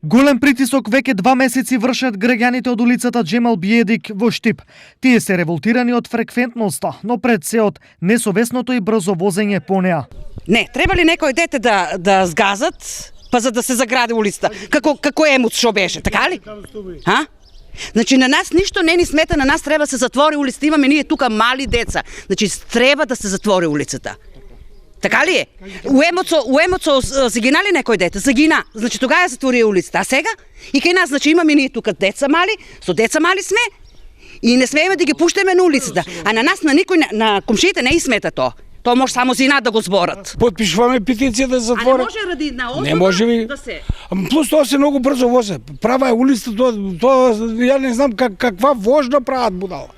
Голем притисок веќе 2 месеци вршат граѓаните од улицата Джемал Биедик во Штип. Тие се револтирани од фреквентноста, но пред се од несовесното и брзо возење по неа. Не, треба ли некој дете да сгазат, па за да се загради улицата? Како емут што беше, така ли? Ха? Значи на нас ништо не ни смета, на нас треба да се затвори улицата. Имаме ние тука мали деца. Значи треба да се затвори улицата. Така ли е? У Емоцо загина ли некој дете? Загина. Значи тогава затвори улицата. А сега? И кај нас, значи имаме ние тука деца мали, со деца мали сме и не смееме да ги пуштаме на улицата. А на нас, на никој, на комшиите не и смета тоа. Тоа може само зина да го зборат. Подпишуваме петиција да затворат. А не може ради на не може ли? Да се. Плюс тоа се многу брзо возе. Права е улицата, тоа ја не знам каква вожда прават будала.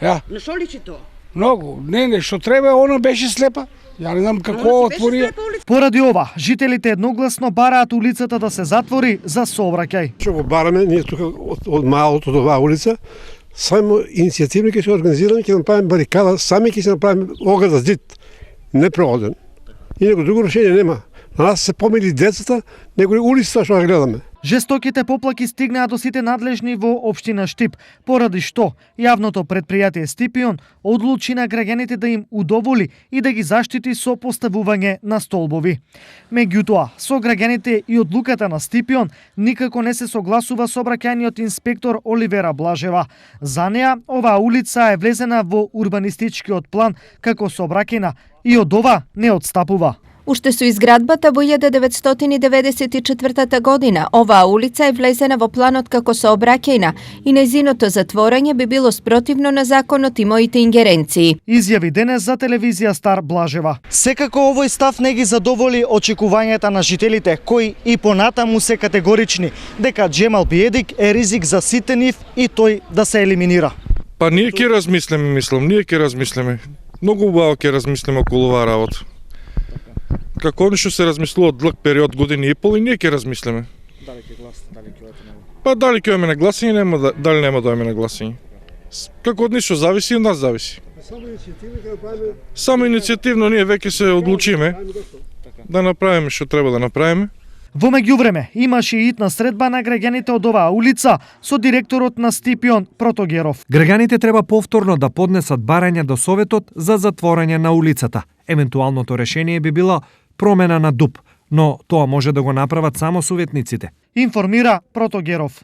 Ја. На шо личи тоа? Многу. Не, што треба, она беше слепа. Ја не знам какво отвори. Поради ова, жителите едногласно бараат улицата да се затвори за сообраќај. Што го бараме ние тука од малото до оваа улица, само иницијативни ќе се организираме, ќе направиме барикада, сами ќе се направиме ограда зид, непрооден. И него друго решение нема. На нас се помили децата, него улицата што ја гледаме. Жестоките поплаки стигнаа до сите надлежни во општина Штип, поради што јавното предпријатие Стипион одлучи на граѓаните да им удоволи и да ги заштити со поставување на столбови. Меѓутоа, со граѓаните и одлуката на Стипион никако не се согласува сообраќајниот инспектор Оливера Блажева. За неа, оваа улица е влезена во урбанистичкиот план како сообраќајна и од ова не отстапува. Уште со изградбата во 1994 година, оваа улица е влезена во планот како сообраќајна и нејзиното затворање би било спротивно на законот и моите ингеренции. Изјави денес за телевизија Стар Блажева. Секако овој став не ги задоволи очекувањата на жителите, кои и понатаму се категорични дека Джемал Биедик е ризик за сите нив и тој да се елиминира. Па ние ќе размислиме, ние ќе размислиме. Многу убаво ќе размислиме околу оваа работа. Како нешто се размислува длг период, години и пол, и ние ќе размислиме. Дали ќе гласате, дали ќе одите на... Па дали ќе одиме на гласање, дали нема да одиме на гласање. Како од нешто зависи, од нас зависи. Само иницијативно ние веќе се одлучиме да направиме што треба да направиме. Во меѓувреме имаше и итна средба на граѓаните од оваа улица со директорот на Стипион Протогеров. Граѓаните треба повторно да поднесат барање до Советот за затворање на улицата. Евентуалното решение би било промена на ДУП, но тоа може да го направат само советниците. Информира Протогеров.